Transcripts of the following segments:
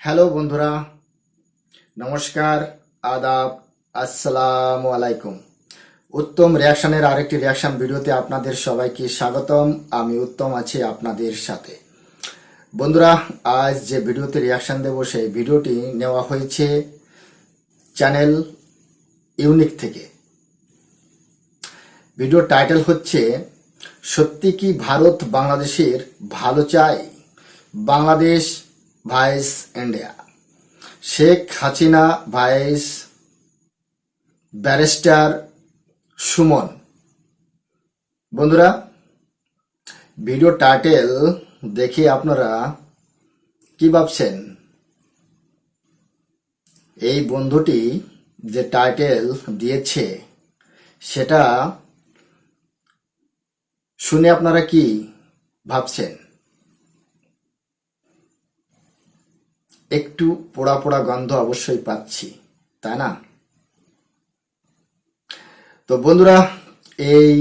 Hello বন্ধুরা, নমস্কার, আদাব, আসসালামু আলাইকুম। উত্তম রিয়াকশনের আরেকটি রিয়াকশন ভিডিওতে আপনাদের সবাইকে স্বাগতম। আমি উত্তম আছি আপনাদের সাথে। বন্ধুরা, আজ যে ভিডিওতে রিয়াকশন দেব সেই ভিডিওটি নেওয়া হয়েছে চ্যানেল ইউনিক থেকে। ভিডিওর টাইটেল হচ্ছে সত্যি কি ভারত বাংলাদেশের ভালো চায়? Bangladesh vice India. Sheikh Hasina vice barrister Suman. বন্ধুরা, ভিডিও টাইটেল দেখে আপনারা কি ভাবছেন? এই বন্ধুটি যে টাইটেল দিয়েছে সেটা শুনে আপনারা কি ভাবছেন? একটু পোড়া পোড়া গন্ধ অবশ্যই পাচ্ছি, তাই না? তো বন্ধুরা, এই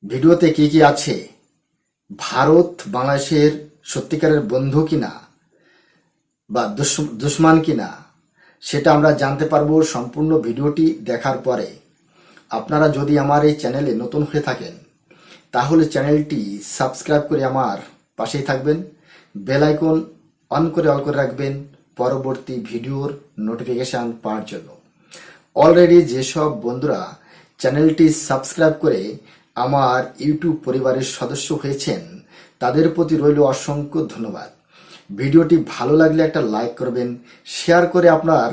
ভিডিওতে কি কি আছে? ভারত বাংলাদেশের সত্যিকারের বন্ধু কিনা বা দুশ্মন কিনা সেটা আমরা জানতে পারবো সম্পূর্ণ ভিডিওটি দেখার পরে। আপনারা যদি আমার এই চ্যানেলে নতুন হয়ে থাকেন তাহলে চ্যানেলটি সাবস্ক্রাইব করে আমার পাশেই থাকবেন, বেল আইকন অন করে রাখবেন পরবর্তী ভিডিওর নোটিফিকেশন পাওয়ার জন্য। অলরেডি যেসব বন্ধুরা চ্যানেলটি সাবস্ক্রাইব করে আমার ইউটিউব পরিবারের সদস্য হয়েছেন তাদের প্রতি রইল অসংখ্য ধন্যবাদ। ভিডিওটি ভালো লাগলে একটা লাইক করবেন, শেয়ার করে আপনার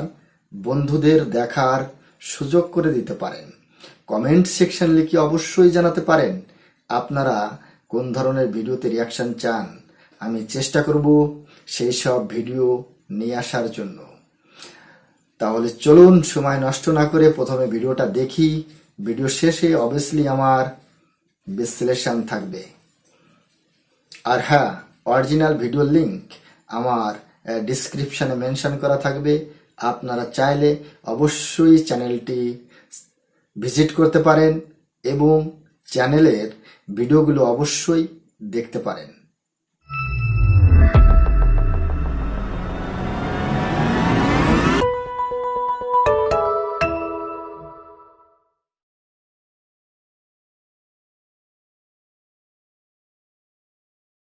বন্ধুদের দেখার সুযোগ করে দিতে পারেন। কমেন্ট সেকশন লিখে অবশ্যই জানাতে পারেন আপনারা কোন ধরনের ভিডিওতে রিয়াকশন চান। আমি চেষ্টা করব সেই সব ভিডিও নিয়ে আসার জন্য। তাহলে চলুন সময় নষ্ট না করে প্রথমে ভিডিওটা দেখি। ভিডিও শেষে অবভিয়াসলি আমার বিশ্লেষণ থাকবে। আর হ্যাঁ, অরিজিনাল ভিডিও লিংক আমার ডিসক্রিপশনে মেনশন করা থাকবে। আপনারা চাইলে অবশ্যই চ্যানেলটি ভিজিট করতে পারেন এবং চ্যানেলের ভিডিওগুলো অবশ্যই দেখতে পারেন।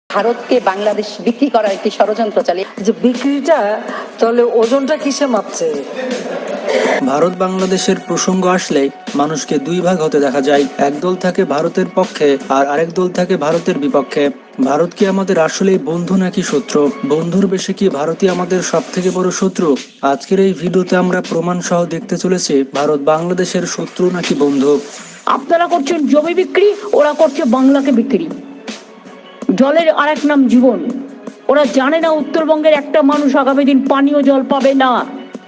ভারতকে বাংলাদেশ বিক্রি করার একটি ষড়যন্ত্র চালিয়ে যে বিক্রিটা তাহলে ওজনটা কিসে মাপছে? ভারত বাংলাদেশের প্রসঙ্গ আসলে মানুষকে দুই ভাগ হতে দেখা যায়। একদল থাকে ভারতের পক্ষে আর আরেক দল থাকে ভারতের বিপক্ষে। ভারত কি আমাদের আসলেই বন্ধু নাকি শত্রু? বন্ধুর বেশি কি ভারতই আমাদের সব থেকে বড় শত্রু? আজকের এই ভিডিওতে আমরা প্রমাণ সহ দেখতে চলেছি ভারত বাংলাদেশের শত্রু নাকি বন্ধু। আপনারা করছেন জমি বিক্রি, ওরা করছে বাংলাকে বিক্রি। জলের আরেক নাম জীবন। ওরা জানে না উত্তরবঙ্গের একটা মানুষ আগামী দিন পানীয় জল পাবে না,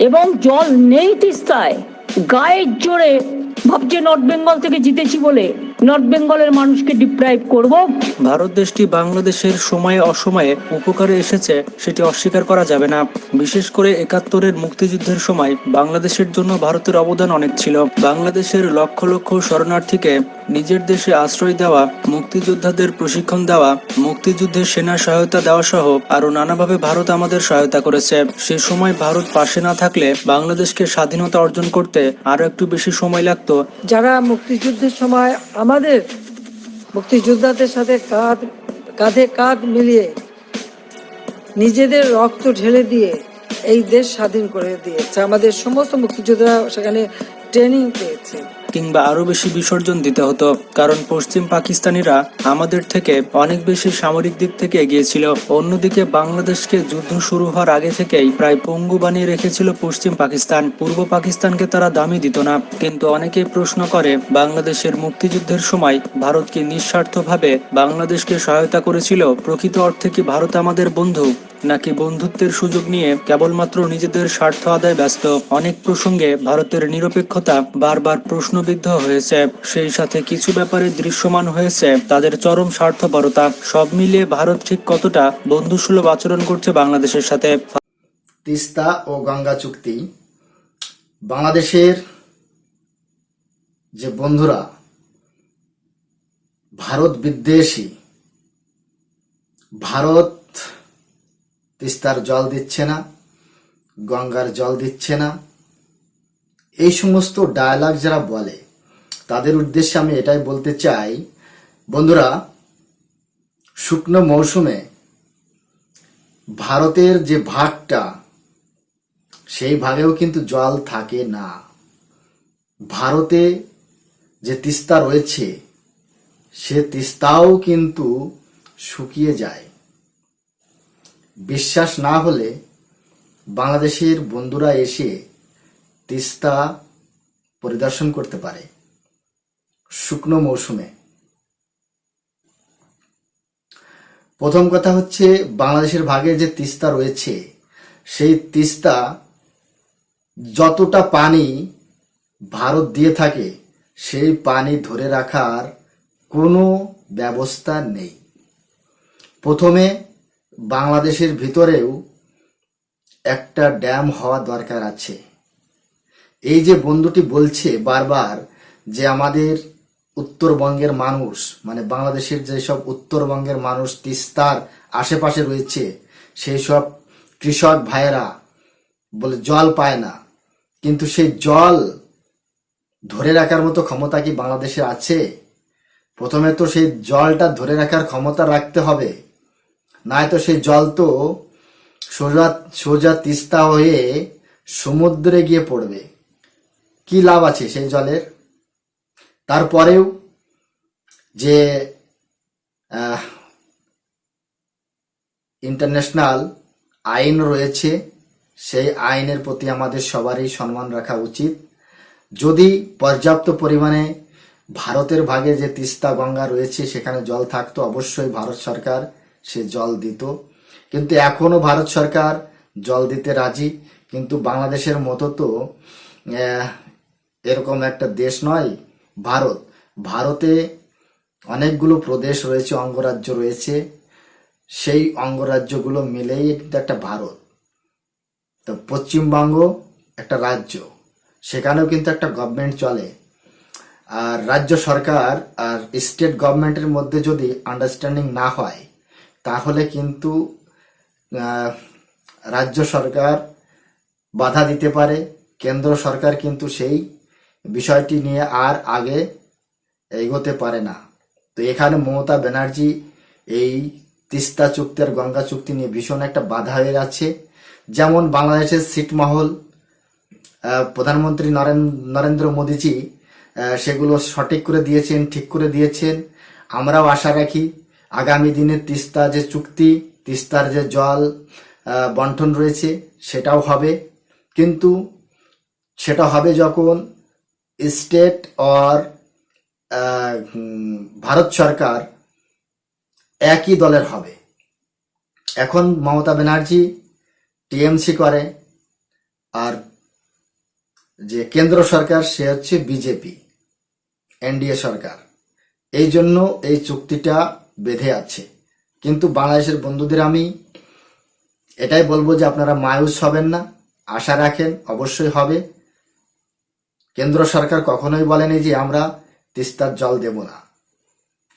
এবং জল নেই তিস্তায়। গায়ের জোরে ভাবছে নর্থ বেঙ্গল থেকে জিতেছি বলে নর্থ বেঙ্গলের মানুষকে ডিপ্রাইভ করব। ভারত দেশটি বাংলাদেশের সময়ে অসময়ে উপকারে এসেছে, সেটি অস্বীকার করা যাবে না। বিশেষ করে ৭১-এর মুক্তিযুদ্ধের সময় বাংলাদেশের জন্য ভারতের অবদান অনেক ছিল। বাংলাদেশের লক্ষ লক্ষ শরণার্থীকে নিজের দেশে আশ্রয় দেওয়া, মুক্তিযোদ্ধাদের প্রশিক্ষণ দেওয়া, মুক্তিযুদ্ধের সেনা সহায়তা দেওয়া সহ আরো নানাভাবে ভারত আমাদের সহায়তা করেছে। সে সময় ভারত পাশে না থাকলে বাংলাদেশকে স্বাধীনতা অর্জন করতে আরো একটু বেশি সময় লাগতো। যারা মুক্তিযুদ্ধের সময় আমাদের মুক্তিযোদ্ধাদের সাথে কাঁধে কাঁধ মিলিয়ে নিজেদের রক্ত ঢেলে দিয়ে এই দেশ স্বাধীন করে দিয়েছে, আমাদের সমস্ত মুক্তিযোদ্ধারা সেখানে ট্রেনিং পেয়েছে। কিংবা আরো বেশি বিসর্জন দিতে হতো, কারণ পশ্চিম পাকিস্তানিরা আমাদের থেকে অনেক বেশি সামরিক দিক থেকে এগিয়েছিল। অন্যদিকে বাংলাদেশকে যুদ্ধ শুরু হওয়ার আগে থেকেই প্রায় পঙ্গু বানিয়ে রেখেছিল পশ্চিম পাকিস্তান। পূর্ব পাকিস্তানকে তারা দামই দিত না। কিন্তু অনেকেই প্রশ্ন করে, বাংলাদেশের মুক্তিযুদ্ধের সময় ভারত কি নিঃস্বার্থভাবে বাংলাদেশকে সহায়তা করেছিল? প্রকৃত অর্থে কি ভারত আমাদের বন্ধু, নাকি বন্ধুত্বের সুযোগ নিয়ে কেবলমাত্র নিজেদের স্বার্থ আদায় ব্যস্ত? অনেক প্রসঙ্গে ভারতের নিরপেক্ষতা বারবার প্রশ্নবিদ্ধ হয়েছে। সেই সাথে কিছু ব্যাপারে দৃশ্যমান হয়েছে তাদের চরম স্বার্থপরতা। সব মিলিয়ে ভারত ঠিক কতটা বন্ধুসুলভ আচরণ করছে বাংলাদেশের সাথে। তিস্তা ও গঙ্গা চুক্তি, বাংলাদেশের যে বন্ধুরা ভারত বিদ্বেষী, ভারত তিস্তার জল দিচ্ছে না, গঙ্গার জল দিচ্ছে না, এই সমস্ত ডায়ালগ যারা বলে তাদের উদ্দেশ্যে আমি এটাই বলতে চাই, বন্ধুরা, শুকনো মৌসুমে ভারতের যে ভাগটা, সেই ভাগেও কিন্তু জল থাকে না। ভারতে যে তিস্তা রয়েছে সে তিস্তাও কিন্তু শুকিয়ে যায়। বিশ্বাস না হলে বাংলাদেশের বন্ধুরা এসে তিস্তা পরিদর্শন করতে পারে শুকনো মৌসুমে। প্রথম কথা হচ্ছে, বাংলাদেশের ভাগে যে তিস্তা রয়েছে সেই তিস্তা যতটা পানি ভারত দিয়ে থাকে সেই পানি ধরে রাখার কোনো ব্যবস্থা নেই। প্রথমে বাংলাদেশের ভিতরেও একটা ড্যাম হওয়া দরকার আছে। এই যে বন্ধুটি বলছে বারবার যে আমাদের উত্তরবঙ্গের মানুষ, মানে বাংলাদেশের যেসব উত্তরবঙ্গের মানুষ তিস্তার আশেপাশে রয়েছে সেই সব কৃষক ভাইয়েরা বলে জল পায় না, কিন্তু সেই জল ধরে রাখার মতো ক্ষমতা কি বাংলাদেশে আছে? প্রথমে তো সেই জলটা ধরে রাখার ক্ষমতা রাখতে হবে, নয়তো সেই জল তো সোজা সোজা তিস্তা হয়ে সমুদ্রে গিয়ে পড়বে। কি লাভ আছে সেই জলের? তারপরেও যে ইন্টারন্যাশনাল আইন রয়েছে সেই আইনের প্রতি আমাদের সবারই সম্মান রাখা উচিত। যদি পর্যাপ্ত পরিমাণে ভারতের ভাগে যে তিস্তা গঙ্গা রয়েছে সেখানে জল থাকতো, অবশ্যই ভারত সরকার সে জল দিত, কিন্তু এখনো ভারত সরকার জল দিতে রাজি। কিন্তু বাংলাদেশের মতো তো এরকম একটা দেশ নয় ভারত। ভারতে অনেকগুলো প্রদেশ রয়েছে, অঙ্গরাজ্য রয়েছে, সেই অঙ্গরাজ্যগুলো মিলেই একটা ভারত। তো পশ্চিমবঙ্গ একটা রাজ্য, সেখানেও কিন্তু একটা গভর্নমেন্ট চলে। আর রাজ্য সরকার আর স্টেট গভর্নমেন্টের মধ্যে যদি আন্ডারস্ট্যান্ডিং না হয় তাহলে কিন্তু রাজ্য সরকার বাধা দিতে পারে, কেন্দ্র সরকার কিন্তু সেই বিষয়টি নিয়ে আর আগে এগোতে পারে না। তো এখানে মমতা ব্যানার্জি এই তিস্তা চুক্তি আর গঙ্গা চুক্তি নিয়ে ভীষণ একটা বাধা হয়ে যাচ্ছে। যেমন বাংলাদেশের ছিটমহল প্রধানমন্ত্রী নরেন্দ্র মোদীজি সেগুলো সঠিক করে দিয়েছেন, ঠিক করে দিয়েছেন। আমরাও আশা রাখি আগামী দিনে তিস্তা যে চুক্তি, তিস্তার যে জল বন্টন রয়েছে সেটাও হবে, কিন্তু সেটা হবে যখন স্টেট আর ভারত সরকার একই দলের হবে। এখন মমতা ব্যানার্জি টিএমসি করে, আর যে কেন্দ্র সরকার সে হচ্ছে বিজেপি, এনডিএ সরকার। এই জন্য এই চুক্তিটা বেঁধে আছে। কিন্তু বাংলাদেশের বন্ধুদের আমি এটাই বলবো যে আপনারা মায়ুস হবেন না, আশা রাখেন, অবশ্যই হবে। কেন্দ্র সরকার কখনোই বলেনি যে আমরা তিস্তার জল দেব না,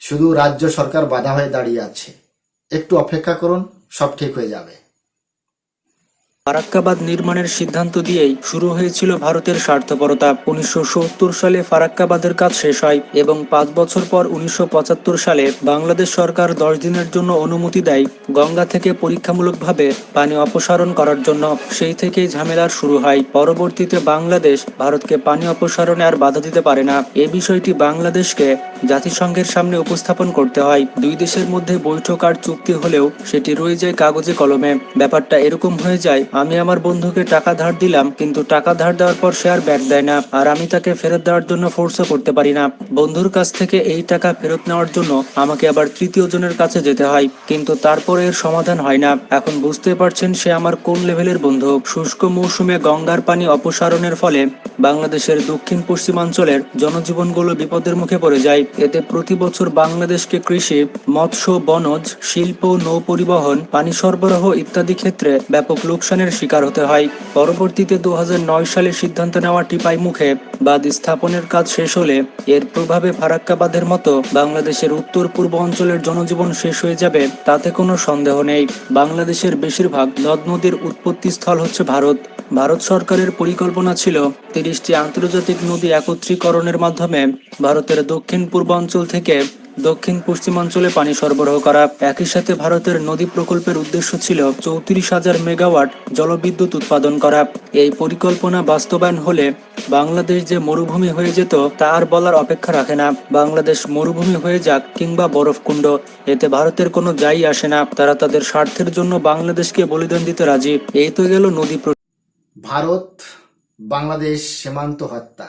শুধু রাজ্য সরকার বাধা হয়ে দাঁড়িয়ে আছে। একটু অপেক্ষা করুন, সব ঠিক হয়ে যাবে। ফারাক্কাবাদ নির্মাণের সিদ্ধান্ত দিয়েই শুরু হয়েছিল ভারতের স্বার্থপরতা। 1970 সালে ফারাক্কাবাদের কাজ শেষ হয় এবং 5 বছর পর 1975 সালে বাংলাদেশ সরকার 10 দিনের জন্য অনুমতি দেয় গঙ্গা থেকে পরীক্ষামূলকভাবে পানি অপসারণ করার জন্য। সেই থেকেই ঝামেলার শুরু হয়। পরবর্তীতে বাংলাদেশ ভারতকে পানি অপসারণে আর বাধা দিতে পারে না। এ বিষয়টি বাংলাদেশকে জাতিসংঘের সামনে উপস্থাপন করতে হয়। দুই দেশের মধ্যে বৈঠক আর চুক্তি হলেও সেটি রয়ে যায় কাগজে কলমে। ব্যাপারটা এরকম হয়ে যায়, আমি আমার বন্ধুকে টাকা ধার দিলাম, কিন্তু টাকা ধার দেওয়ার পর সে আর ব্যাক দেয় না, আর আমি তাকে ফেরত দেওয়ার জন্য ফোর্সও করতে পারি না। বন্ধুর কাছ থেকে এই টাকা ফেরত নেওয়ার জন্য আমাকে আবার তৃতীয় জনের কাছে যেতে হয়, কিন্তু তারপরে এর সমাধান হয় না। এখন বুঝতে পারছেন সে আমার কোন লেভেলের বন্ধু। শুষ্ক মৌসুমে গঙ্গার পানি অপসারণের ফলে বাংলাদেশের দক্ষিণ পশ্চিমাঞ্চলের জনজীবনগুলো বিপদের মুখে পড়ে যায়। এতে প্রতি বছর বাংলাদেশকে কৃষি, মৎস্য, বনজ, শিল্প, নৌ পরিবহন, পানি সরবরাহ ইত্যাদি ক্ষেত্রে ব্যাপক লোকসানের নির্যাতনের শিকার হতে হয়। পরবর্তীতে 2009 সালে সিদ্ধান্ত নেওয়া টিপাই মুখে বাঁধ স্থাপনের কাজ শেষ হলে এর প্রভাবে ফারাক্কা বাঁধের মতো বাংলাদেশের উত্তর পূর্ব অঞ্চলের জনজীবন শেষ হয়ে যাবে, তাতে কোনো সন্দেহ নেই। বাংলাদেশের বেশিরভাগ নদ নদীর উৎপত্তি স্থল হচ্ছে ভারত। ভারত সরকারের পরিকল্পনা ছিল 30টি আন্তর্জাতিক নদী একত্রীকরণের মাধ্যমে ভারতের দক্ষিণ পূর্বাঞ্চল থেকে দক্ষিণ পশ্চিমাঞ্চলে পানি সরবরাহ করা। একই সাথে ভারতের নদী প্রকল্পের উদ্দেশ্য ছিল 34,000 মেগাওয়াট জলবিদ্যুৎ উৎপাদন করা। এই পরিকল্পনা বাস্তবায়ন হলে বাংলাদেশ যে মরুভূমি হয়ে যেত তা আর বলার অপেক্ষা রাখে না। বাংলাদেশ মরুভূমি হয়ে যাক কিংবা বরফকুণ্ড, এতে ভারতের কোনো যাই আসে না। তারা তাদের স্বার্থের জন্য বাংলাদেশকে বলিদান দিতে রাজি। এই তো গেল নদী। ভারত বাংলাদেশ সীমান্ত হত্যা।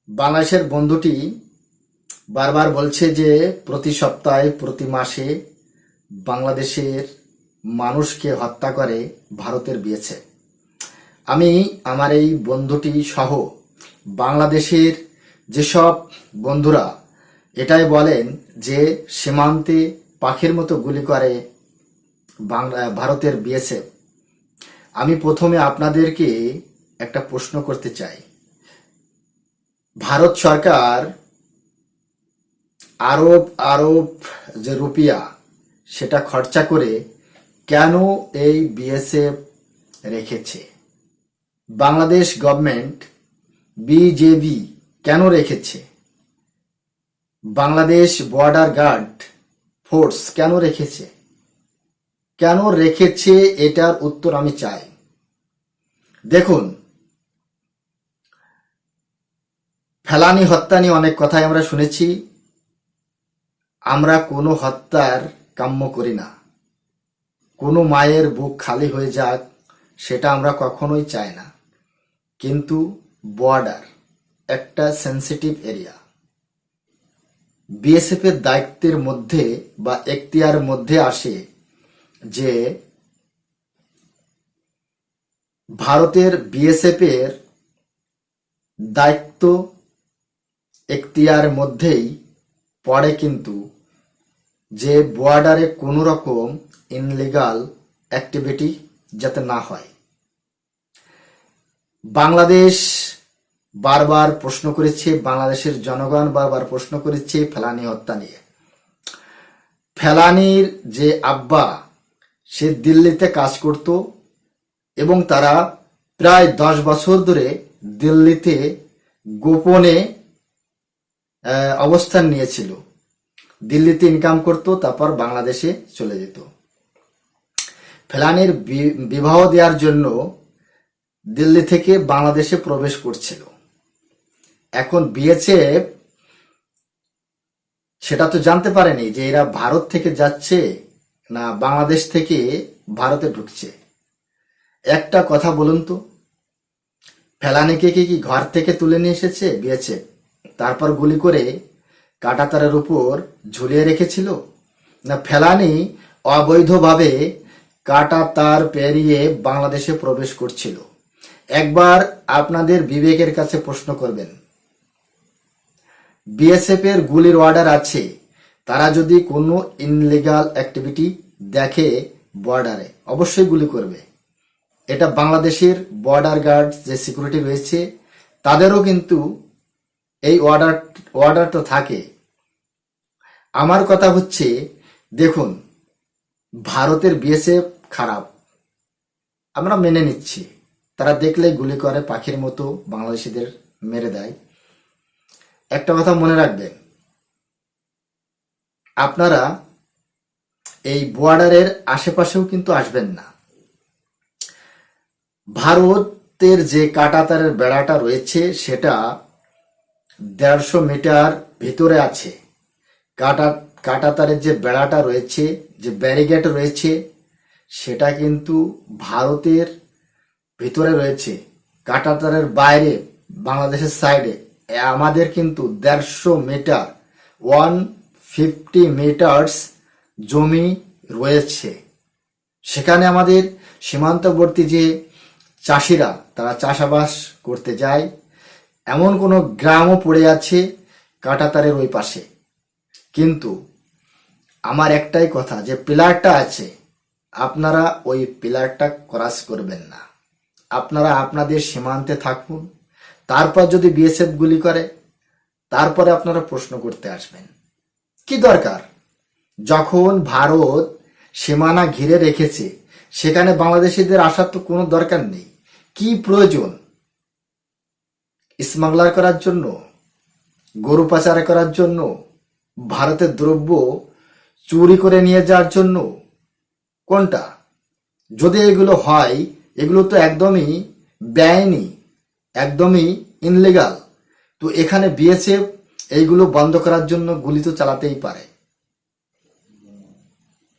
বাংলাদেশের বন্ধুটি বারবার বলছে যে প্রতি সপ্তাহে প্রতি মাসে বাংলাদেশের মানুষকে হত্যা করে ভারতের বিএসএফ। আমি আমার এই বন্ধুটি সহ বাংলাদেশের যেসব বন্ধুরা এটাই বলেন যে সীমান্তে পাখির মতো গুলি করে ভারতের বিএসএফ, আমি প্রথমে আপনাদেরকে একটা প্রশ্ন করতে চাই। ভারত সরকার আরব যে রুপিয়া সেটা খরচা করে কেন এই বিএসএফ রেখেছে? বাংলাদেশ গভর্নমেন্ট বিজেপি কেন রেখেছে? বাংলাদেশ বর্ডার গার্ড ফোর্স কেন রেখেছে? কেন রেখেছে এটার উত্তর আমি চাই। দেখুন, ফেলানি হত্যা নিয়ে অনেক কথাই আমরা শুনেছি। আমরা কোনো হত্যার কাম্য করি না। কোনো মায়ের বুক খালি হয়ে যাক সেটা আমরা কখনোই চাই না। কিন্তু বর্ডার একটা সেন্সিটিভ এরিয়া। বিএসএফ এর দায়িত্বের মধ্যে বা এখতিয়ার মধ্যে আসে যে ভারতের বিএসএফ এর দায়িত্ব এখতিয়ার মধ্যেই পড়ে কিন্তু যে বর্ডারে কোনো রকম ইনলিগাল অ্যাক্টিভিটি যাতে না হয়। বাংলাদেশ বারবার প্রশ্ন করেছে, বাংলাদেশের জনগণ বারবার প্রশ্ন করেছে ফেলানি হত্যা নিয়ে। ফেলানির যে আব্বা সে দিল্লিতে কাজ করত এবং তারা প্রায় 10 বছর ধরে দিল্লিতে গোপনে অবস্থান নিয়েছিল। দিল্লিতে ইনকাম করত, তারপর বাংলাদেশে চলে যেত। ফেলানির বিবাহ দেওয়ার জন্য দিল্লি থেকে বাংলাদেশে প্রবেশ করছিল। এখন বিএসএফ সেটা তো জানতে পারেনি যে এরা ভারত থেকে যাচ্ছে না বাংলাদেশ থেকে ভারতে ঢুকছে। একটা কথা বলুন তো, ফেলানিকে কি ঘর থেকে তুলে নিয়ে এসেছে বিএসএফ, তারপর গুলি করে কাঁটাতারের উপর ঝুলিয়ে রেখেছিল? না ফেলানি অবৈধভাবে কাঁটাতার পেরিয়ে বাংলাদেশে প্রবেশ করছিল? একবার আপনাদের বিবেকের কাছে প্রশ্ন করবেন। বিএসএফ এর গুলির অর্ডার আছে, তারা যদি কোনো ইনলিগাল অ্যাক্টিভিটি দেখে বর্ডারে অবশ্যই গুলি করবে। এটা বাংলাদেশের বর্ডার গার্ড যে সিকিউরিটি রয়েছে তাদেরও কিন্তু এই অর্ডারটা থাকে। আমার কথা হচ্ছে, দেখুন, ভারতের বিএসএফ খারাপ আমরা মেনে নিচ্ছি, তারা দেখলেই গুলি করে পাখির মতো বাংলাদেশিদের মেরে দেয়। একটা কথা মনে রাখবেন, আপনারা এই বর্ডারের আশেপাশেও কিন্তু আসবেন না। ভারতের যে কাঁটাতারের বেড়াটা রয়েছে সেটা 150 মিটার ভিতরে আছে। কাঁটাতারের যে বেড়াটা রয়েছে, যে ব্যারিকেড রয়েছে, সেটা কিন্তু ভারতের ভিতরে রয়েছে। কাঁটাতারের বাইরে বাংলাদেশের সাইডে আমাদের কিন্তু 150 মিটার 150 মিটার্স জমি রয়েছে। সেখানে আমাদের সীমান্তবর্তী যে চাষিরা তারা চাষাবাস করতে যায়, এমন কোনো গ্রামও পড়ে আছে কাঁটাতারের ওই পাশে। কিন্তু আমার একটাই কথা, যে পিলারটা আছে আপনারা ওই পিলারটা ক্রস করবেন না। আপনারা আপনাদের সীমান্তে থাকুন, তারপর যদি বিএসএফ গুলি করে তারপরে আপনারা প্রশ্ন করতে আসবেন। কি দরকার? যখন ভারত সীমানা ঘিরে রেখেছে সেখানে বাংলাদেশিদের আসার তো কোনো দরকার নেই। কি প্রয়োজন? স্মাগলার করার জন্য, গরু পাচার করার জন্য, ভারতের দ্রব্য চুরি করে নিয়ে যাওয়ার জন্য? কোনটা? যদি এগুলো হয়, এগুলো তো একদমই বেআইনি, একদমই ইনলিগাল। তো এখানে বিএসএফ এইগুলো বন্ধ করার জন্য গুলি তো চালাতেই পারে।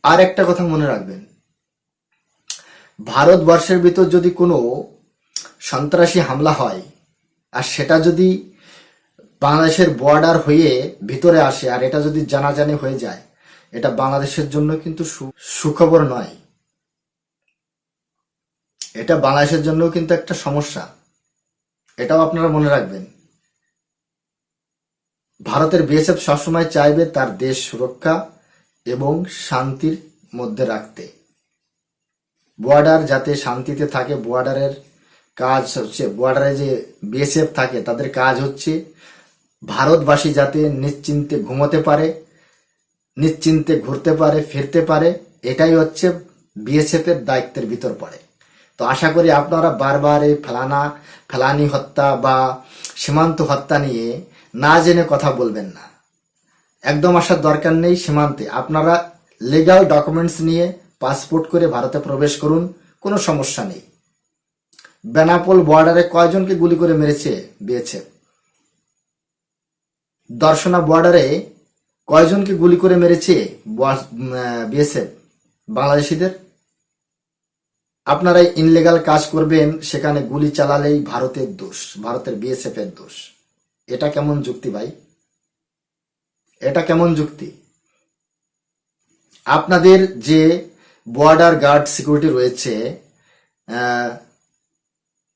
আর একটা কথা মনে রাখবেন, ভারতবর্ষের ভিতর যদি কোনো সন্ত্রাসী হামলা হয় আর সেটা যদি বাংলাদেশের বর্ডার হয়ে ভিতরে আসে আর এটা যদি জানাজানি হয়ে যায়, এটা বাংলাদেশের জন্য কিন্তু সুখবর নয়। এটা বাংলাদেশের জন্য কিন্তু একটা সমস্যা, এটাও আপনারা মনে রাখবেন। ভারতের বিএসএফ সবসময় চাইবে তার দেশ সুরক্ষা এবং শান্তির মধ্যে রাখতে, বর্ডার যাতে শান্তিতে থাকে। বর্ডারের কাজ হচ্ছে, বর্ডারে যে বিএসএফ থাকে তাদের কাজ হচ্ছে ভারতবাসী যাতে নিশ্চিন্তে ঘুমোতে পারে, নিশ্চিন্তে ঘুরতে পারে, ফিরতে পারে। এটাই হচ্ছে বিএসএফ এর দায়িত্বের ভিতর পড়ে। তো আশা করি আপনারা বারবার এই ফেলানি হত্যা বা সীমান্ত হত্যা নিয়ে না জেনে কথা বলবেন না। একদম আসার দরকার নেই সীমান্তে। আপনারা লিগ্যাল ডকুমেন্টস নিয়ে পাসপোর্ট করে ভারতে প্রবেশ করুন, কোনো সমস্যা নেই। বেনাপোল বর্ডারে কয়জনকে গুলি করে মেরেছে বিএসএফ? দর্শনা বর্ডারে কয়জনকে গুলি করে মেরেছে বিএসএফ বাংলাদেশিদের? আপনারা ইনলিগাল কাজ করবেন, সেখানে গুলি চালালেই ভারতের দোষ, ভারতের বিএসএফ এর দোষ। এটা কেমন যুক্তি ভাই? এটা কেমন যুক্তি? আপনাদের যে বর্ডার গার্ড সিকিউরিটি রয়েছে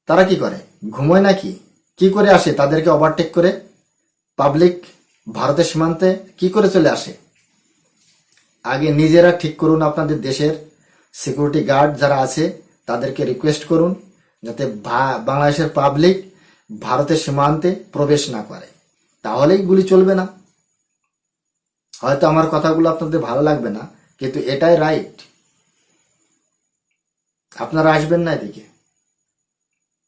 তারা কি করে? ঘুমোয় নাকি? কি করে আসে? তাদেরকে ওভারটেক করে পাবলিক ভারতের সীমান্তে কি করে চলে আসে? আগে নিজেরা ঠিক করুন, আপনাদের দেশের সিকিউরিটি গার্ড যারা আছে তাদেরকে রিকোয়েস্ট করুন যাতে বাংলাদেশের পাবলিক ভারতের সীমান্তে প্রবেশ না করে, তাহলেই গুলি চলবে না। হয়তো আমার কথাগুলো আপনাদের ভালো লাগবে না, কিন্তু এটাই রাইট। আপনারা আসবেন না এদিকে।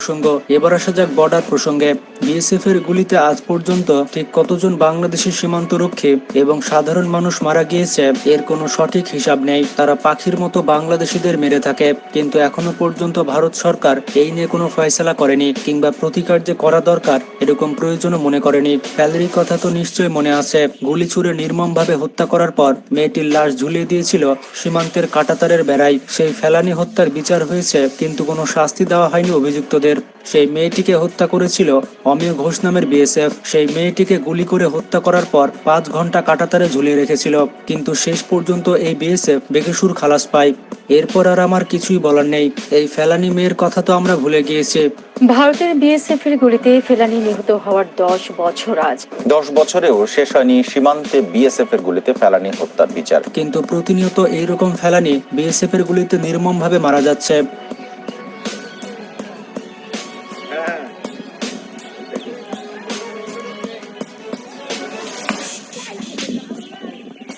প্রসঙ্গ এবার আসা যাক বর্ডার প্রসঙ্গে। বিএসএফ এর গুলিতে আজ পর্যন্ত ঠিক কতজন বাংলাদেশের সীমান্তরক্ষী এবং সাধারণ মানুষ মারা গিয়েছে এর কোনো সঠিক হিসাব নেই। তারা পাখির মতো বাংলাদেশিদের মেরে থাকে, কিন্তু এখনো পর্যন্ত ভারত সরকার এই নিয়ে কোনো ফয়সালা করেনি কিংবা প্রতিকার যে করা দরকার এরকম প্রয়োজনও মনে করেনি। ফ্যালেরির কথা তো নিশ্চয়ই মনে আছে। গুলি ছুড়ে নির্মমভাবে হত্যা করার পর মেয়েটির লাশ ঝুলিয়ে দিয়েছিল সীমান্তের কাঁটাতারের বেড়ায়। সেই ফেলানি হত্যার বিচার হয়েছে, কিন্তু কোনো শাস্তি দেওয়া হয়নি অভিযুক্তদের। সেই মেয়েটিকে হত্যা করেছিল অমিয় ঘোষ নামের বিএসএফ। সেই মেয়েটিকে গুলি করে হত্যা করার পর 5 ঘন্টা কাঁটাতারে ঝুলিয়ে রেখেছিল, কিন্তু শেষ পর্যন্ত এই বিএসএফ বেকসুর খালাস পায়। এরপর আর আমার কিছুই বলার নেই। এই ফেলানি মেয়ের কথা তো আমরা ভুলে গিয়েছি। ভারতের বিএসএফ এর গুলিতে ফেলানি নিহত হওয়ার 10 বছর আজ। 10 বছরেও শেষ হয়নি সীমান্তে বিএসএফ এর গুলিতে ফেলানি হত্যার বিচার। কিন্তু প্রতিনিয়ত এইরকম ফেলানি বিএসএফ এর গুলিতে নির্মমভাবে মারা যাচ্ছে।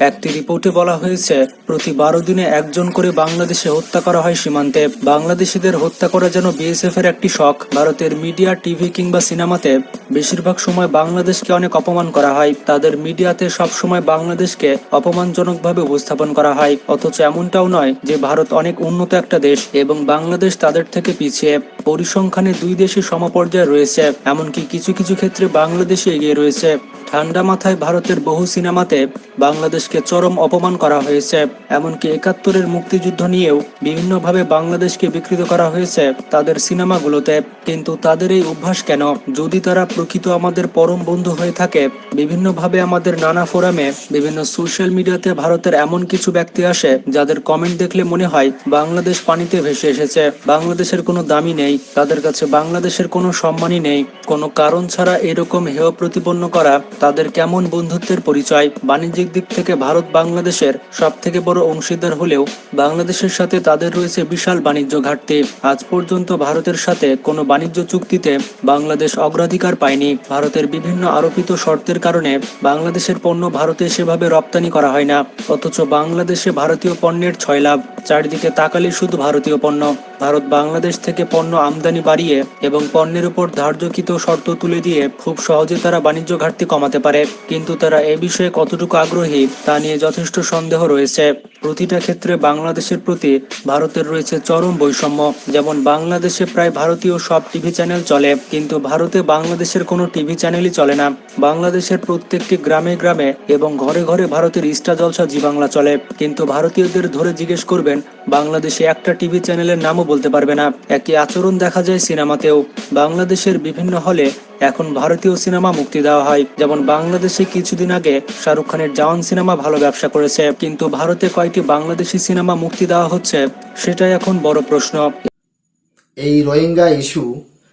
একটি রিপোর্টে বলা হয়েছে প্রতি 12 দিনে একজন করে বাংলাদেশে হত্যা করা হয় সীমান্তে। বাংলাদেশিদের হত্যা করা যেন বিএসএফ এর একটি শখ। ভারতের মিডিয়া, টিভি কিংবা সিনেমাতে বেশিরভাগ সময় বাংলাদেশকে অনেক অপমান করা হয়। তাদের মিডিয়াতে সব সময় বাংলাদেশকে অপমানজনকভাবে উপস্থাপন করা হয়, অথচ এমনটাও নয় যে ভারত অনেক উন্নত একটা দেশ এবং বাংলাদেশ তাদের থেকে পিছিয়ে। পরিসংখ্যানে 2 দেশই সমপর্যায়ে রয়েছে, এমনকি কিছু কিছু ক্ষেত্রে বাংলাদেশই এগিয়ে রয়েছে। ঠান্ডা মাথায় ভারতের বহু সিনেমাতে বাংলাদেশকে চরম অপমান করা হয়েছে। এমনকি 71-এর মুক্তিযুদ্ধ নিয়েও বিভিন্নভাবে বাংলাদেশকে বিকৃত করা হয়েছে তাদের সিনেমাগুলোতে। কিন্তু তাদের এই অভ্যাস কেন? যদি তারা প্রকৃত আমাদের পরম বন্ধু হয়ে থাকে, বিভিন্নভাবে আমাদের নানা ফোরামে, বিভিন্ন সোশ্যাল মিডিয়াতে ভারতের এমন কিছু ব্যক্তি আসে যাদের কমেন্ট দেখলে মনে হয় বাংলাদেশ পানিতে ভেসে এসেছে, বাংলাদেশের কোনো দামই নেই, তাদের কাছে বাংলাদেশের কোনো সম্মানই নেই। কোনো কারণ ছাড়া এরকম হেয় প্রতিপন্ন করা তাদের কেমন বন্ধুত্বের পরিচয়? বাণিজ্যিক দিক থেকে ভারত বাংলাদেশের সব থেকে বড় অংশীদার হলেও বাংলাদেশের সাথে তাদের রয়েছে বিশাল বাণিজ্য ঘাটতি। আজ পর্যন্ত ভারতের সাথে কোনো বাণিজ্য চুক্তিতে বাংলাদেশ অগ্রাধিকার পায়নি। ভারতের বিভিন্ন আরোপিত শর্তের কারণে বাংলাদেশের পণ্য ভারতে সেভাবে রপ্তানি করা হয় না, অথচ বাংলাদেশে ভারতীয় পণ্যের 6 লাভ। চারিদিকে তাকালে শুধু ভারতীয় পণ্য। ভারত বাংলাদেশ থেকে পণ্য আমদানি বাড়িয়ে এবং পণ্যের উপর ধার্যকৃত শর্ত তুলে দিয়ে খুব সহজে তারা বাণিজ্য ঘাটতি কমাতে পারে, কিন্তু তারা এ বিষয়ে কতটুকু আগ্রহী তা নিয়ে যথেষ্ট সন্দেহ রয়েছে। প্রতিটা ক্ষেত্রে বাংলাদেশের প্রতি ভারতের রয়েছে চরম বৈষম্য। যেমন বাংলাদেশে প্রায় ভারতীয় সব টিভি চ্যানেল চলে, কিন্তু ভারতে বাংলাদেশের কোনো টিভি চ্যানেলই চলে না। বাংলাদেশের প্রত্যেকটি গ্রামে গ্রামে এবং ঘরে ঘরে ভারতের ইস্টা জলসা জি বাংলা চলে, কিন্তু ভারতীয়দের ধরে জিজ্ঞেস করবেন বাংলাদেশে একটা টিভি চ্যানেলের নামও বলতে পারবে না। একই আচরণ দেখা যায় সিনেমাতেও। বাংলাদেশের বিভিন্ন হলে এখন ভারতীয় সিনেমা মুক্তি দেওয়া হয়। যেমন বাংলাদেশে কিছুদিন আগে শাহরুখ খানের জওয়ান সিনেমা ভালো ব্যবসা করেছে, কিন্তু ভারতে কয়টি বাংলাদেশি সিনেমা মুক্তি দেওয়া হচ্ছে সেটাই এখন বড় প্রশ্ন। এই রোহিঙ্গা ইস্যু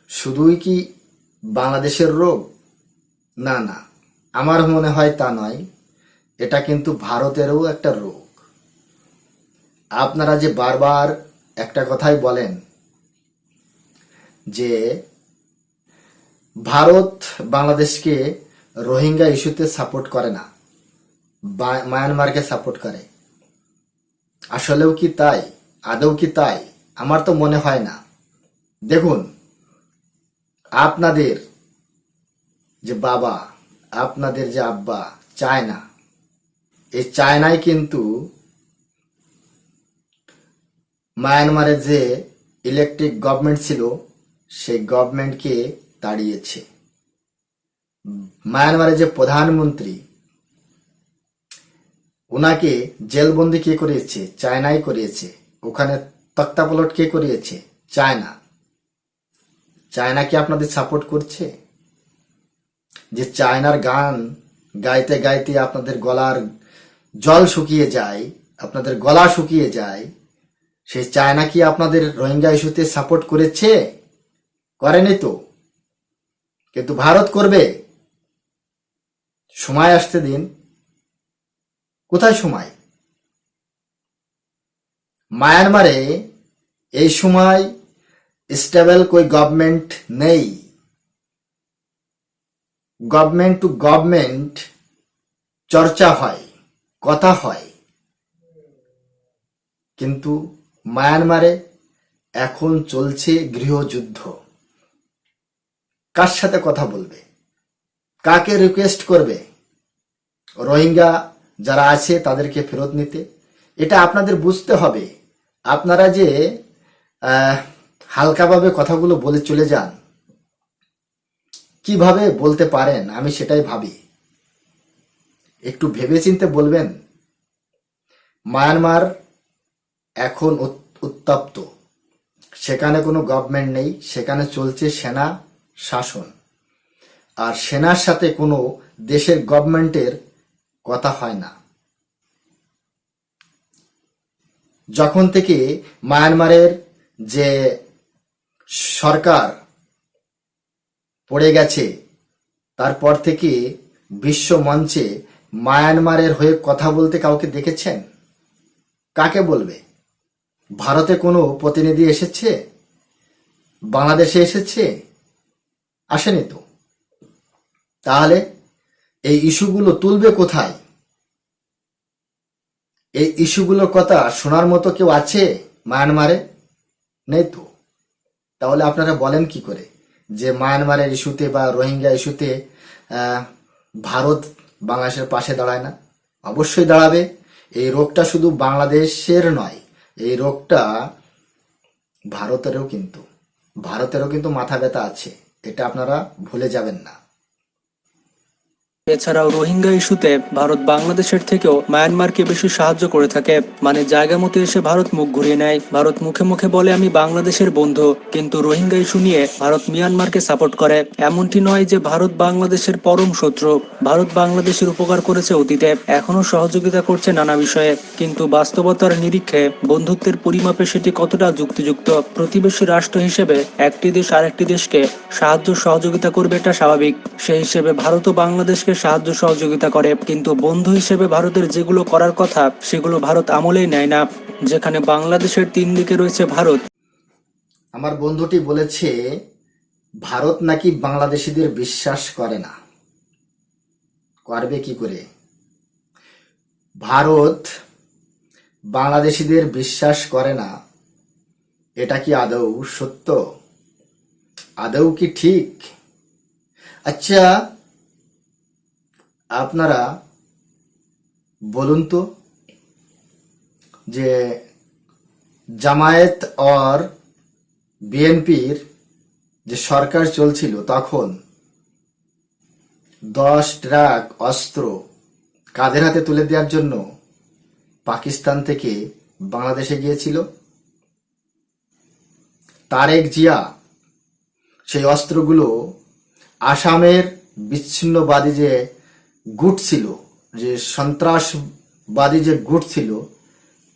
শুধুই কি বাংলাদেশের রোগ? না না, আমার মনে হয় তা নয়। এটা কিন্তু ভারতেরও একটা রোগ। আপনারা যে বারবার একটা কথাই বলেন যে ভারত বাংলাদেশকে রোহিঙ্গা ইস্যুতে সাপোর্ট করে না, মায়ানমারকে সাপোর্ট করে। আসলেও কি তাই? আদৌ কি তাই? আমার তো মনে হয় না। দেখুন, আপনাদের যে বাবা, আপনাদের যে আব্বা চায়না, এই চায়নায় কিন্তু মায়ানমারের যে ইলেকট্রিক গভর্নমেন্ট ছিল সেই গভর্নমেন্টকে তাড়িয়েছে। মায়ানমারের যে প্রধানমন্ত্রী, ওনাকে জেলবন্দি কে করিয়েছে? চায়নাই করিয়েছে। ওখানে তক্তাপলট কে করিয়েছে? চায়না। চায়না কি আপনাদের সাপোর্ট করছে? যে চায়নার গান গাইতে গাইতে আপনাদের গলার জল শুকিয়ে যায়, আপনাদের গলা শুকিয়ে যায়, সেই চায়না কি আপনাদের রোহিঙ্গা ইস্যুতে সাপোর্ট করেছে? করেনি তো। কিন্তু ভারত করবে। সময় আসতে দিন। কোথায় সময়? মায়ানমারে এই সময় স্টেবল কোই গভর্নমেন্ট নেই। গভর্নমেন্ট টু গভর্নমেন্ট চর্চা হয়, কথা হয়, কিন্তু মায়ানমারে এখন চলছে গৃহযুদ্ধ। কার সাথে কথা বলবে? কাকে রিকোয়েস্ট করবে? রোহিঙ্গা যারা আছে তাদেরকে ফেরত নিতে? এটা আপনাদের বুঝতে হবে। আপনারা যে হালকাভাবে কথাগুলো বলে চলে যান, কিভাবে বলতে পারেন আমি সেটাই ভাবি। একটু ভেবেচিন্তে বলবেন। মায়ানমার এখন উত্তপ্ত। সেখানে কোনো গভর্নমেন্ট নেই, সেখানে চলছে সেনা শাসন। আর সেনার সাথে কোনো দেশের গভর্নমেন্টের কথা হয় না। যখন থেকে মায়ানমারের যে সরকার পড়ে গেছে, তারপর থেকে বিশ্ব মঞ্চে মায়ানমারের হয়ে কথা বলতে কাউকে দেখেছেন? কাকে বলবে? ভারতে কোনো প্রতিনিধি এসেছে? বাংলাদেশে এসেছে? আসেনি তো। তাহলে এই ইস্যুগুলো তুলবে কোথায়? এই ইস্যুগুলোর কথা শোনার মতো কেউ আছে মায়ানমারে? নেই তো। তাহলে আপনারা বলেন কি করে যে মায়ানমারের ইস্যুতে বা রোহিঙ্গা ইস্যুতে ভারত বাংলাদেশের পাশে দাঁড়ায় না? অবশ্যই দাঁড়াবে। এই রোগটা শুধু বাংলাদেশের নয়, এই রোগটা ভারতেরও কিন্তু মাথা ব্যথা আছে। এটা আপনারা ভুলে যাবেন না। এছাড়াও রোহিঙ্গা ইস্যুতে ভারত বাংলাদেশের থেকেও মায়ানমারকে বেশি সাহায্য করে থাকে। মানে জায়গা মতো এসে ভারত মুখ ঘুরিয়ে নেয়। ভারত মুখে মুখে বলে আমি বাংলাদেশের বন্ধু, কিন্তু রোহিঙ্গা ইস্যু নিয়ে ভারত মিয়ানমারকে সাপোর্ট করে। এমনটি নয় যে ভারত বাংলাদেশের পরম শত্রু। ভারত বাংলাদেশের উপকার করেছে অতীতে, এখনো সহযোগিতা করছে নানা বিষয়ে, কিন্তু বাস্তবতার নিরীক্ষে বন্ধুত্বের পরিমাপে সেটি কতটা যুক্তিযুক্ত? প্রতিবেশী রাষ্ট্র হিসেবে একটি দেশ আরেকটি দেশকে সাহায্য সহযোগিতা করবে, এটা স্বাভাবিক। সেই হিসেবে ভারতও বাংলাদেশকে সাহায্য সহযোগিতা করে, কিন্তু বন্ধু হিসেবে ভারতের যেগুলো করার কথা সেগুলো ভারত আমলেই নেয় না। যেখানে বাংলাদেশের 3 দিকে রয়েছে ভারত। আমার বন্ধুটি বলেছে ভারত নাকি বাংলাদেশিদের বিশ্বাস করে না। করবে কি করে? ভারত বাংলাদেশিদের বিশ্বাস করে না, এটা কি আদৌ সত্য? আদৌ কি ঠিক? আচ্ছা, আপনারা বলুন তো, যে জামায়াত আর বিএনপির যে সরকার চলছিল তখন 10 ট্রাক অস্ত্র কাদের হাতে তুলে দেওয়ার জন্য পাকিস্তান থেকে বাংলাদেশে গিয়েছিল। তারেক জিয়া সেই অস্ত্রগুলো আসামের বিচ্ছিন্নবাদী যে গুট ছিল, যে সন্ত্রাসবাদী যে গুট ছিল,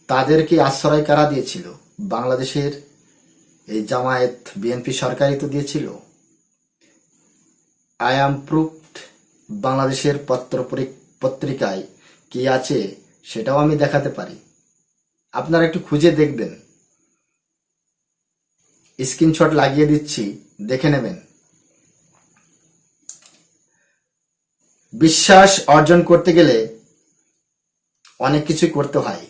তাদেরকে আশ্রয় কারা দিয়েছিল? বাংলাদেশের এই জামায়াত বিএনপি সরকারই তো দিয়েছিল। আই অ্যাম প্রুভড, বাংলাদেশের পত্রিকায় কি আছে সেটাও আমি দেখাতে পারি, আপনারা একটু খুঁজে দেখবেন। স্ক্রিনশট লাগিয়ে দিচ্ছি, দেখে নেবেন। বিশ্বাস অর্জন করতে গেলে অনেক কিছু করতে হয়।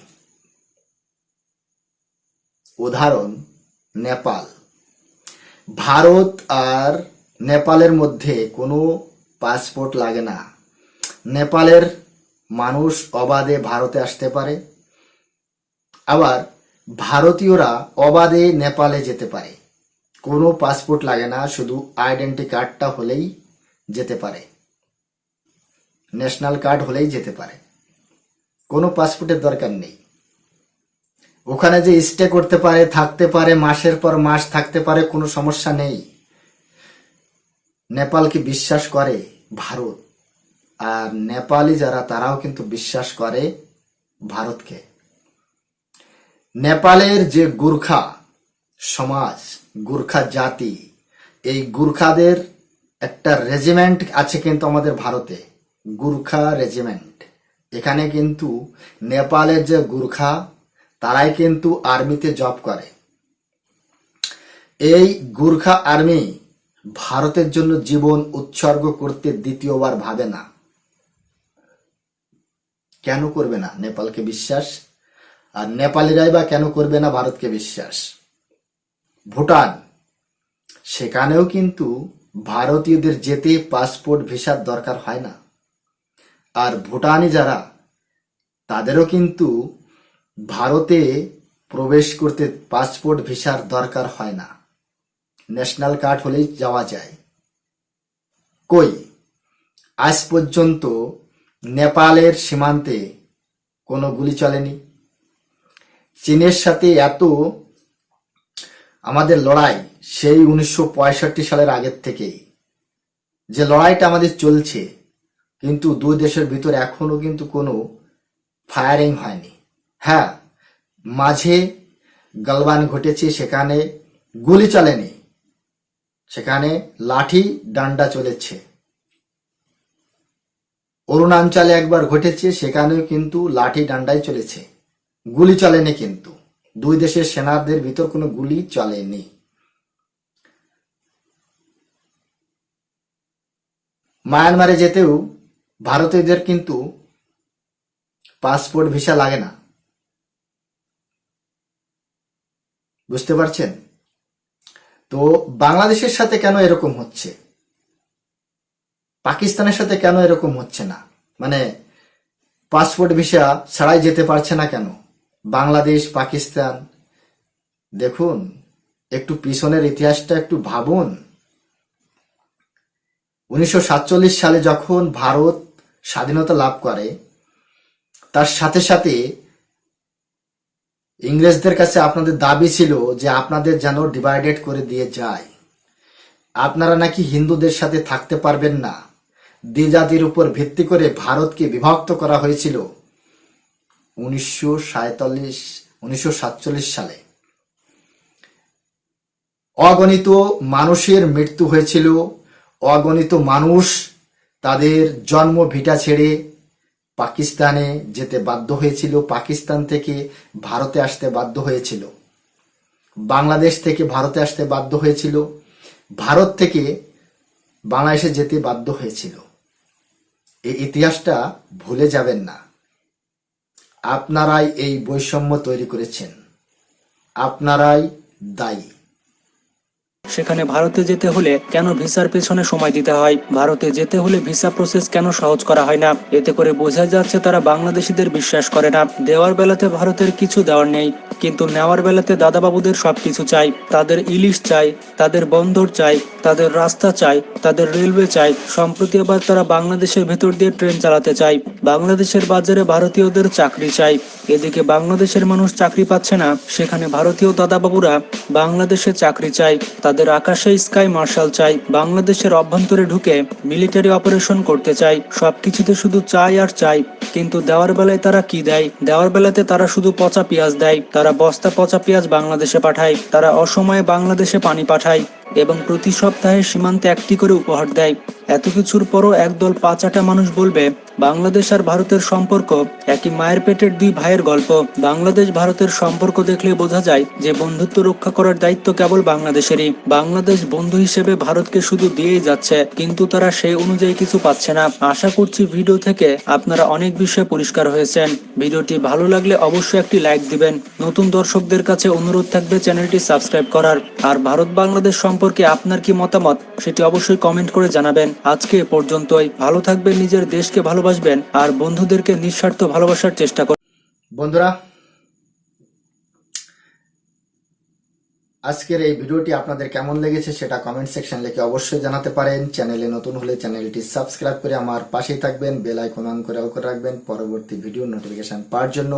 উদাহরণ নেপাল। ভারত আর নেপালের মধ্যে কোনো পাসপোর্ট লাগে না। নেপালের মানুষ অবাধে ভারতে আসতে পারে, আবার ভারতীয়রা অবাধে নেপালে যেতে পারে। কোনো পাসপোর্ট লাগে না, শুধু আইডেন্টি কার্ডটা হলেই যেতে পারে, ন্যাশনাল কার্ড হলেই যেতে পারে, কোনো পাসপোর্টের দরকার নেই। ওখানে যে স্টে করতে পারে, থাকতে পারে, মাসের পর মাস থাকতে পারে, কোনো সমস্যা নেই। নেপালকে বিশ্বাস করে ভারত, আর নেপালি যারা তারাও কিন্তু বিশ্বাস করে ভারতকে। নেপালের যে গুর্খা সমাজ, গুর্খা জাতি, এই গুর্খাদের একটা রেজিমেন্ট আছে কিন্তু আমাদের ভারতে, গুর্খা রেজিমেন্ট। এখানে কিন্তু নেপালের যে গুর্খা, তারাই কিন্তু আর্মিতে জব করে। এই গুর্খা আর্মি ভারতের জন্য জীবন উৎসর্গ করতে দ্বিতীয়বার ভাবে না। কেন করবে না নেপালকে বিশ্বাস? আর নেপালিরাই বা কেন করবে না ভারতকে বিশ্বাস? ভুটান, সেখানেও কিন্তু ভারতীয়দের যেতে পাসপোর্ট ভিসার দরকার হয় না। আর ভুটানি যারা, তাদেরও কিন্তু ভারতে প্রবেশ করতে পাসপোর্ট ভিসার দরকার হয় না, ন্যাশনাল কার্ড হলেই যাওয়া যায়। কই আজ পর্যন্ত নেপালের সীমান্তে কোনো গুলি চলেনি। চীনের সাথে এত আমাদের লড়াই সেই 1965 সালের আগের থেকেই, যে লড়াইটা আমাদের চলছে, কিন্তু দুই দেশের ভিতরে এখনো কিন্তু কোনো ফায়ারিং হয়নি। হ্যাঁ, মাঝে গালওয়ান ঘটেছে, সেখানে গুলি চলেনি, সেখানে লাঠি ডান্ডা চলেছে। অরুণাচলে একবার ঘটেছে, সেখানেও কিন্তু লাঠি ডান্ডাই চলেছে, গুলি চলেনি। কিন্তু দুই দেশের সেনাদের ভিতর কোনো গুলি চলেনি। মায়ানমারে যেতেও ভারতীয়দের কিন্তু পাসপোর্ট ভিসা লাগে না, বুঝতে পারছেন? তো বাংলাদেশের সাথে কেন এরকম হচ্ছে, পাকিস্তানের সাথে কেন এরকম হচ্ছে না? মানে পাসপোর্ট ভিসা ছাড়াই যেতে পারছে না কেন বাংলাদেশ, পাকিস্তান? দেখুন, একটু পিছনের ইতিহাসটা একটু ভাবুন। 1947 সালে যখন ভারত স্বাধীনতা লাভ করে, তার সাথে সাথে ইংরেজদের কাছে আপনাদের দাবি ছিল যে আপনাদের যেন ডিভাইডেড করে দিয়ে যায়, আপনারা নাকি হিন্দুদের সাথে থাকতে পারবেন না। দ্বিজাতির উপর ভিত্তি করে ভারতকে বিভক্ত করা হয়েছিল 1947 সালে। অগণিত মানুষের মৃত্যু হয়েছিল, অগণিত মানুষ তাদের জন্ম ভিটা ছেড়ে পাকিস্তানে যেতে বাধ্য হয়েছিল, পাকিস্তান থেকে ভারতে আসতে বাধ্য হয়েছিল, বাংলাদেশ থেকে ভারতে আসতে বাধ্য হয়েছিল, ভারত থেকে বাংলাদেশে যেতে বাধ্য হয়েছিল। এই ইতিহাসটা ভুলে যাবেন না। আপনারাই এই বৈষম্য তৈরি করেছেন, আপনারাই দায়ী। সেখানে ভারতে যেতে হলে কেন ভিসার পেছনে সময় দিতে হয়? ভারতে যেতে হলে ভিসা প্রসেস কেন সহজ করা হয় না? এতে করে বোঝা যাচ্ছে তারা বাংলাদেশিদের বিশ্বাস করে না। দেওয়ার বেলাতে ভারতের কিছু দেওয়ার নেই, কিন্তু নেওয়ার বেলাতে দাদাবাবুদের সবকিছু চাই। তাদের ইলিশ চাই, তাদের বন্দর চাই, তাদের রাস্তা চাই, তাদের রেলওয়ে চাই। সম্প্রতি আবার তারা বাংলাদেশের ভেতর দিয়ে ট্রেন চালাতে চাই। বাংলাদেশের বাজারে ভারতীয়দের চাকরি চাই। এদিকে বাংলাদেশের মানুষ চাকরি পাচ্ছে না, সেখানে ভারতীয় দাদাবাবুরা বাংলাদেশে চাকরি চাই। তাদের আকাশে স্কাই মার্শাল চাই, বাংলাদেশের অভ্যন্তরে ঢুকে মিলিটারি অপারেশন করতে চাই। সবকিছুতে শুধু চাই আর চাই, কিন্তু দেওয়ার বেলায় তারা কি দেয়? দেওয়ার বেলাতে তারা শুধু পচা পেঁয়াজ দেয়। তারা বস্তা পচা পেঁয়াজ বাংলাদেশে পাঠায়, তারা অসময়ে বাংলাদেশে পানি পাঠায় এবং প্রতি সপ্তাহে সীমান্তে একটি করে উপহার দেয়। এত কিছুর পরও একদল পাঁচাটা মানুষ বলবে বাংলাদেশ আর ভারতের সম্পর্ক একই মায়ের পেটের দুই ভাইয়ের গল্প। বাংলাদেশ ভারতের সম্পর্ক দেখলে বোঝা যায় যে বন্ধুত্ব রক্ষা করার দায়িত্ব কেবল বাংলাদেশেরই। বাংলাদেশ বন্ধু হিসেবে ভারতকে শুধু দিয়েই যাচ্ছে, কিন্তু তারা সেই অনুযায়ী কিছু পাচ্ছে না। আশা করছি ভিডিও থেকে আপনারা অনেক বিষয়ে পরিষ্কার হয়েছেন। ভিডিওটি ভালো লাগলে অবশ্যই একটি লাইক দিবেন। নতুন দর্শকদের কাছে অনুরোধ থাকবে চ্যানেলটি সাবস্ক্রাইব করার। আর ভারত বাংলাদেশ সম্পর্কে আপনার কি মতামত সেটি অবশ্যই কমেন্ট করে জানাবেন। আজকে এ পর্যন্তই। ভালো থাকবেন, নিজের দেশকে ভালোবাসবেন আর বন্ধুদেরকে নিঃস্বার্থ ভালোবাসার চেষ্টা করবেন। বন্ধুরা, আজকের এই ভিডিওটি আপনাদের কেমন লেগেছে সেটা কমেন্ট সেকশন লিখে অবশ্যই জানাতে পারেন। চ্যানেলে নতুন হলে চ্যানেলটি সাবস্ক্রাইব করে আমার পাশেই থাকবেন, বেল আইকন অন করে রাখবেন পরবর্তী ভিডিও নোটিফিকেশন পাওয়ার জন্য।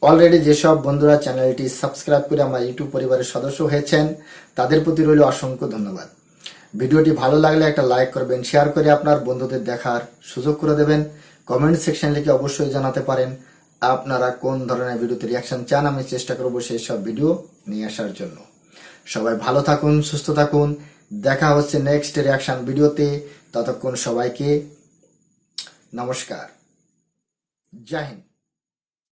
অলরেডি যেসব বন্ধুরা চ্যানেলটি সাবস্ক্রাইব করে আমার ইউটিউব পরিবারের সদস্য হয়েছেন তাদের প্রতি রইল অসংখ্য ধন্যবাদ। ভিডিওটি ভালো লাগলে একটা লাইক করবেন, শেয়ার করে আপনার বন্ধুদের দেখার সুযোগ করে দেবেন। কমেন্ট সেকশন লিখে অবশ্যই জানাতে পারেন আপনারা কোন ধরনের ভিডিওতে রিয়াকশন চান। আমি চেষ্টা করব সেই সব ভিডিও নিয়ে আসার জন্য। সবাই ভালো থাকুন, সুস্থ থাকুন। দেখা হচ্ছে নেক্সট রিয়াকশন ভিডিওতে। ততক্ষণ সবাইকে নমস্কার, জয় হিন্দ।